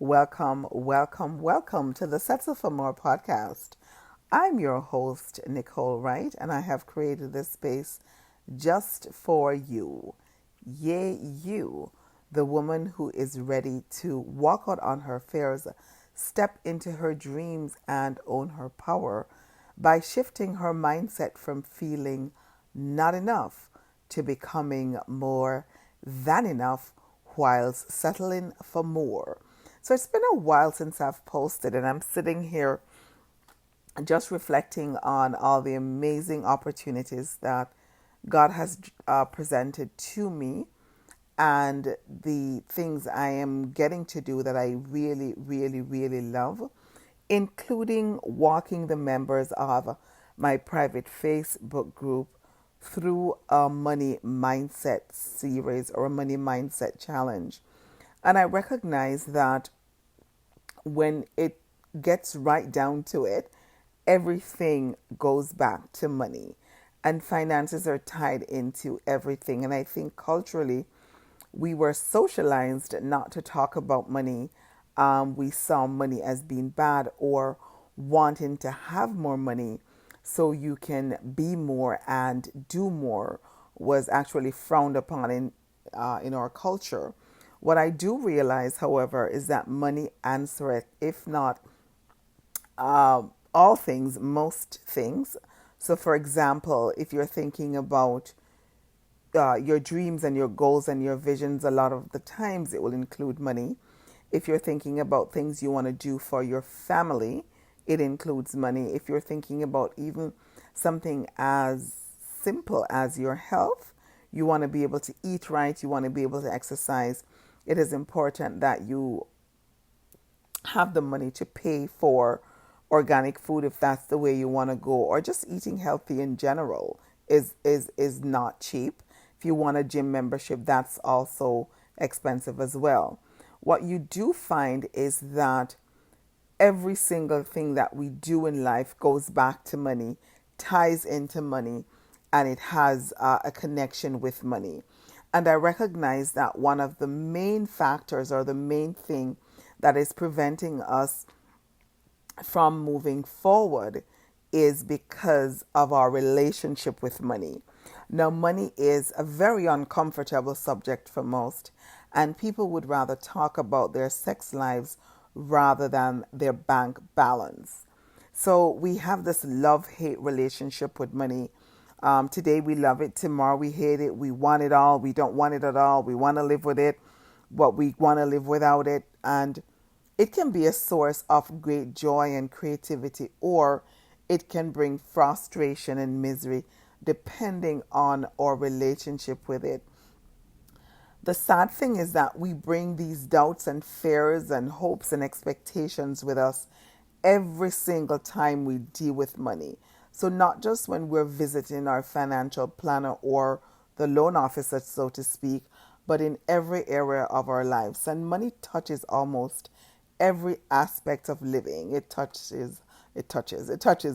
Welcome, welcome, welcome to the Settle for More podcast. I'm your host, Nicole Wright, and I have created this space just for you. Yay, you, the woman who is ready to walk out on her fears, step into her dreams, and own her power by shifting her mindset from feeling not enough to becoming more than enough whilst settling for more. So it's been a while since I've posted, and I'm sitting here just reflecting on all the amazing opportunities that God has presented to me and the things I am getting to do that I really, really, really love, including walking the members of my private Facebook group through a money mindset series or a money mindset challenge. And I recognize that when it gets right down to it, everything goes back to money. And finances are tied into everything. And I think culturally, we were socialized not to talk about money. We saw money as being bad or wanting to have more money so you can be more and do more was actually frowned upon in our culture. What I do realize, however, is that money answereth, if not all things, most things. So, for example, if you're thinking about your dreams and your goals and your visions, a lot of the times it will include money. If you're thinking about things you want to do for your family, it includes money. If you're thinking about even something as simple as your health, you want to be able to eat right, you want to be able to exercise, it is important that you have the money to pay for organic food if that's the way you want to go, or just eating healthy in general is not cheap. If you want a gym membership, that's also expensive as well. What you do find is that every single thing that we do in life goes back to money, ties into money, and it has a connection with money. And I recognize that one of the main factors or the main thing that is preventing us from moving forward is because of our relationship with money. Now, money is a very uncomfortable subject for most, and people would rather talk about their sex lives rather than their bank balance. So we have this love-hate relationship with money. Today we love it, tomorrow we hate it, we want it all, we don't want it at all, we want to live with it, but we want to live without it. And it can be a source of great joy and creativity, or it can bring frustration and misery depending on our relationship with it. The sad thing is that we bring these doubts and fears and hopes and expectations with us every single time we deal with money. So, not just when we're visiting our financial planner or the loan officer, so to speak, but in every area of our lives. And money touches almost every aspect of living. It touches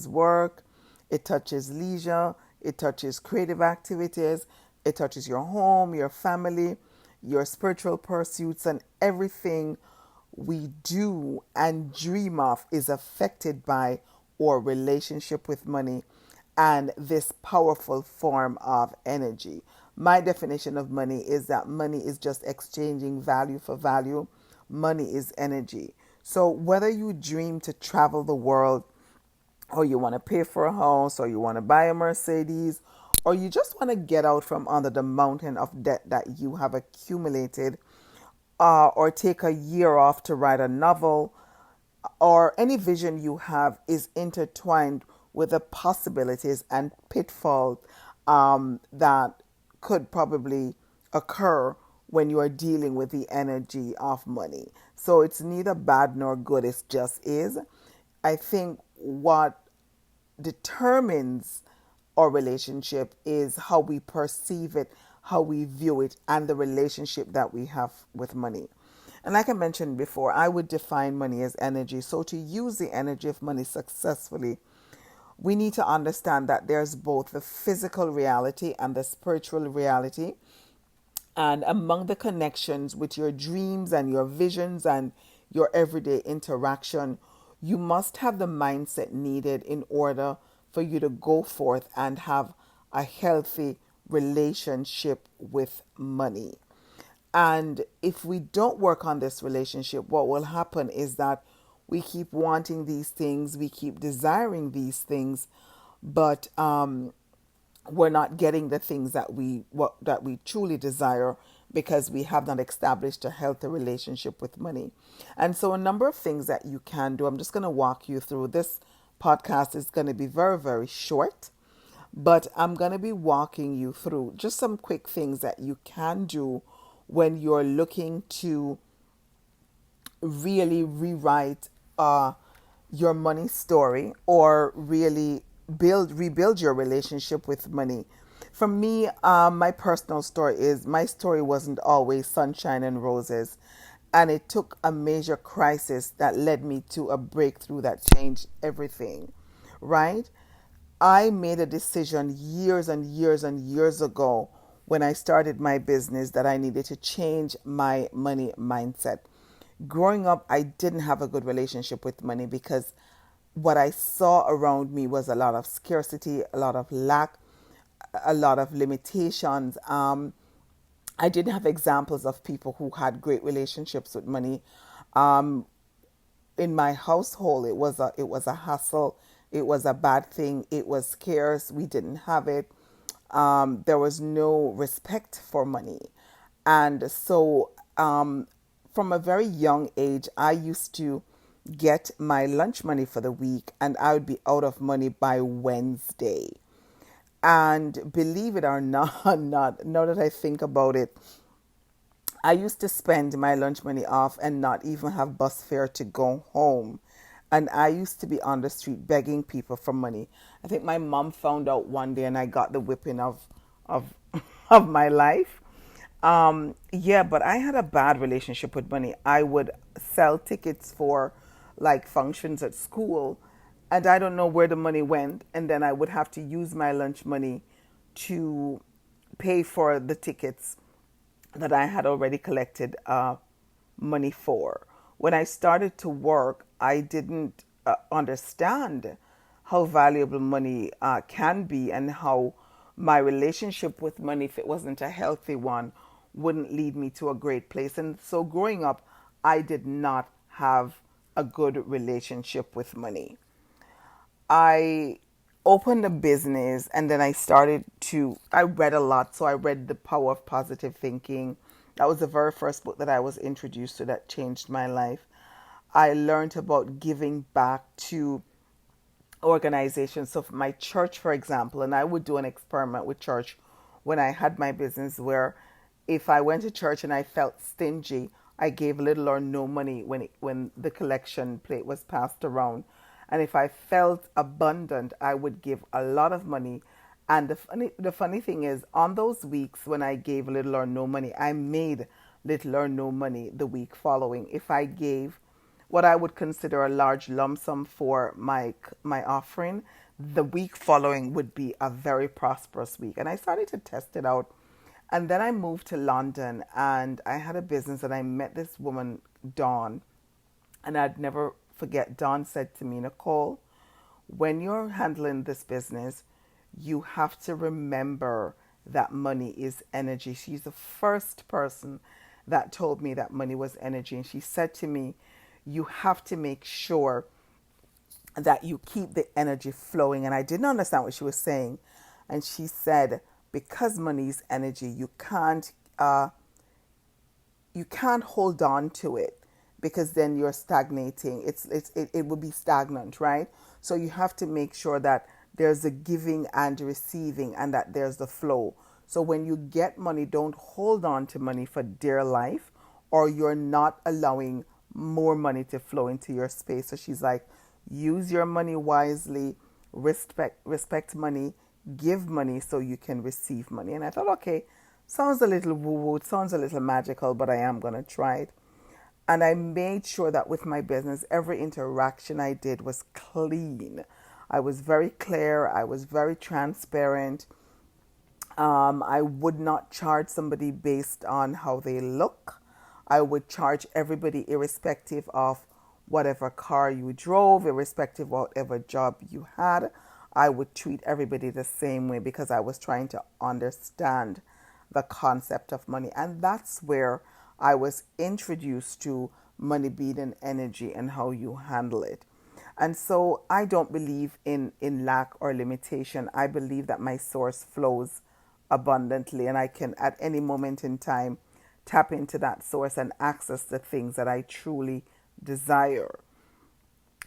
work, it touches leisure, it touches creative activities, it touches your home, your family, your spiritual pursuits, and everything we do and dream of is affected by our relationship with money and this powerful form of energy. My definition of money is that money is just exchanging value for value. Money is energy. So whether you dream to travel the world, or you want to pay for a house, or you want to buy a Mercedes, or you just want to get out from under the mountain of debt that you have accumulated, or take a year off to write a novel, or any vision you have is intertwined with the possibilities and pitfalls that could probably occur when you are dealing with the energy of money. So it's neither bad nor good, it just is. I think what determines our relationship is how we perceive it, how we view it, and the relationship that we have with money. And like I mentioned before, I would define money as energy. So to use the energy of money successfully, we need to understand that there's both the physical reality and the spiritual reality. And among the connections with your dreams and your visions and your everyday interaction, you must have the mindset needed in order for you to go forth and have a healthy relationship with money. And if we don't work on this relationship, what will happen is that we keep wanting these things, we keep desiring these things, but we're not getting the things that we truly desire because we have not established a healthy relationship with money. And so a number of things that you can do. I'm just going to walk you through. This podcast is going to be very, very short, but I'm going to be walking you through just some quick things that you can do when you're looking to really rewrite your money story, or really rebuild your relationship with money. For me, my personal story is, my story wasn't always sunshine and roses, and it took a major crisis that led me to a breakthrough that changed everything. Right? I made a decision years and years and years ago when I started my business that I needed to change my money mindset. Growing up, I didn't have a good relationship with money because what I saw around me was a lot of scarcity, a lot of lack, a lot of limitations. I didn't have examples of people who had great relationships with money. Um, in my household, it was a hassle. It was a bad thing. It was scarce. We didn't have it. There was no respect for money. And so, from a very young age, I used to get my lunch money for the week, and I would be out of money by Wednesday. And believe it or not, not now that I think about it, I used to spend my lunch money off and not even have bus fare to go home. And I used to be on the street begging people for money. I think my mom found out one day and I got the whipping of of my life. Yeah, but I had a bad relationship with money. I would sell tickets for like functions at school, and I don't know where the money went, and then I would have to use my lunch money to pay for the tickets that I had already collected money for. When I started to work, I didn't understand how valuable money can be, and how my relationship with money, if it wasn't a healthy one, wouldn't lead me to a great place. And so growing up, I did not have a good relationship with money. I opened a business, and then I read a lot. So I read The Power of Positive Thinking. That was the very first book that I was introduced to that changed my life. I learned about giving back to organizations. So for my church, for example, and I would do an experiment with church when I had my business, where if I went to church and I felt stingy, I gave little or no money when the collection plate was passed around. And if I felt abundant, I would give a lot of money. And the funny thing is, on those weeks when I gave little or no money, I made little or no money the week following. If I gave what I would consider a large lump sum for my offering, the week following would be a very prosperous week. And I started to test it out. And then I moved to London, and I had a business, and I met this woman, Dawn. And I'd never forget, Dawn said to me, Nicole, when you're handling this business, you have to remember that money is energy. She's the first person that told me that money was energy. And she said to me, you have to make sure that you keep the energy flowing. And I didn't understand what she was saying. And she said, because money is energy, you can't hold on to it, because then you're stagnating. It will be stagnant, right? So you have to make sure that there's a giving and receiving, and that there's the flow. So when you get money, don't hold on to money for dear life, or you're not allowing more money to flow into your space. So she's like, use your money wisely, respect money, give money so you can receive money. And I thought, okay, sounds a little woo-woo, it sounds a little magical, but I am going to try it. And I made sure that with my business, every interaction I did was clean. I was very clear. I was very transparent. I would not charge somebody based on how they look. I would charge everybody irrespective of whatever car you drove, irrespective of whatever job you had. I would treat everybody the same way because I was trying to understand the concept of money. And that's where I was introduced to money being an energy and how you handle it. And so I don't believe in lack or limitation. I believe that my source flows abundantly and I can at any moment in time tap into that source and access the things that I truly desire.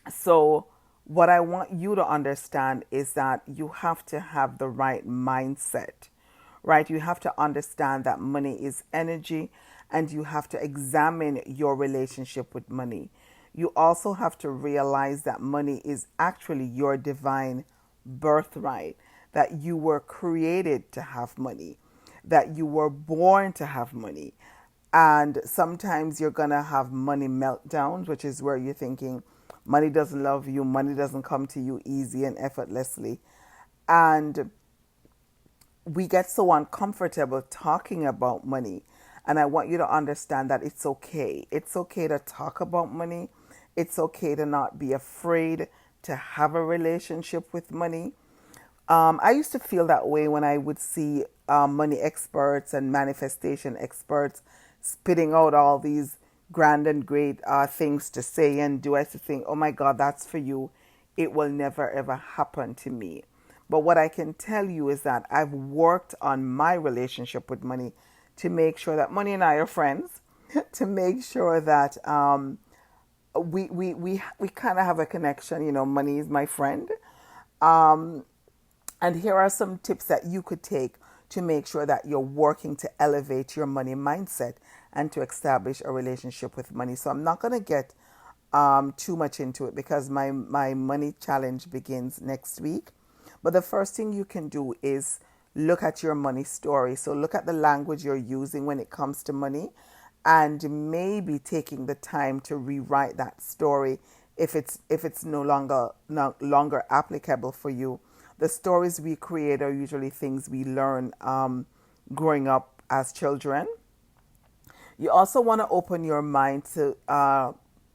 So, what I want you to understand is that you have to have the right mindset, right? You have to understand that money is energy and you have to examine your relationship with money. You also have to realize that money is actually your divine birthright, that you were created to have money, that you were born to have money. And sometimes you're going to have money meltdowns, which is where you're thinking money doesn't love you, money doesn't come to you easy and effortlessly. And we get so uncomfortable talking about money. And I want you to understand that it's okay. It's okay to talk about money. It's okay to not be afraid to have a relationship with money. I used to feel that way when I would see money experts and manifestation experts spitting out all these grand and great things to say and do. I used to think, oh my God, that's for you. It will never ever happen to me. But what I can tell you is that I've worked on my relationship with money to make sure that money and I are friends, to make sure that we kind of have a connection. You know, money is my friend. And here are some tips that you could take to make sure that you're working to elevate your money mindset and to establish a relationship with money. So I'm not going to get too much into it because my money challenge begins next week. But the first thing you can do is look at your money story. So look at the language you're using when it comes to money and maybe taking the time to rewrite that story if it's no longer applicable for you. The stories we create are usually things we learn growing up as children. You also want to open your mind to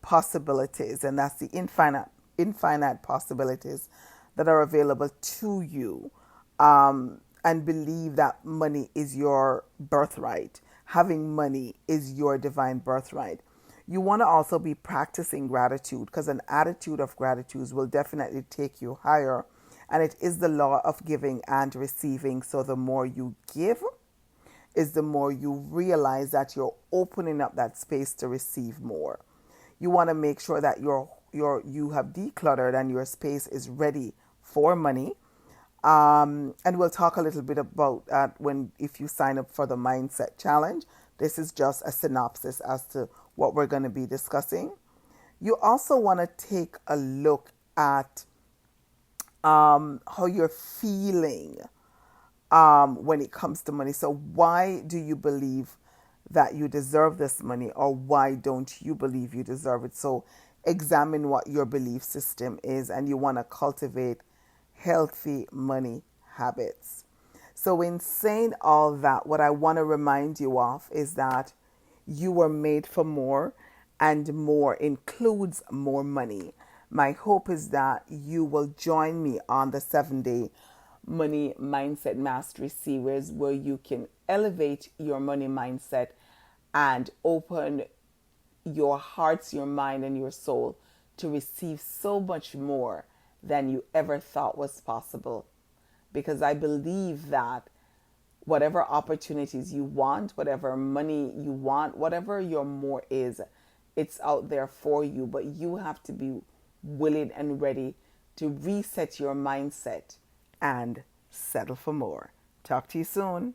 possibilities, and that's the infinite possibilities that are available to you, and believe that money is your birthright. Having money is your divine birthright. You want to also be practicing gratitude because an attitude of gratitude will definitely take you higher. And it is the law of giving and receiving. So the more you give is the more you realize that you're opening up that space to receive more. You want to make sure that you have decluttered and your space is ready for money. And we'll talk a little bit about that if you sign up for the Mindset Challenge. This is just a synopsis as to what we're going to be discussing. You also want to take a look at how you're feeling when it comes to money. So why do you believe that you deserve this money, or why don't you believe you deserve it? So examine what your belief system is, and you want to cultivate healthy money habits. So in saying all that, what I want to remind you of is that you were made for more, and more includes more money. My hope is that you will join me on the 7-day Money Mindset Mastery series, where you can elevate your money mindset and open your hearts, your mind, and your soul to receive so much more than you ever thought was possible. Because I believe that whatever opportunities you want, whatever money you want, whatever your more is, it's out there for you. But you have to be willing and ready to reset your mindset and settle for more. Talk to you soon.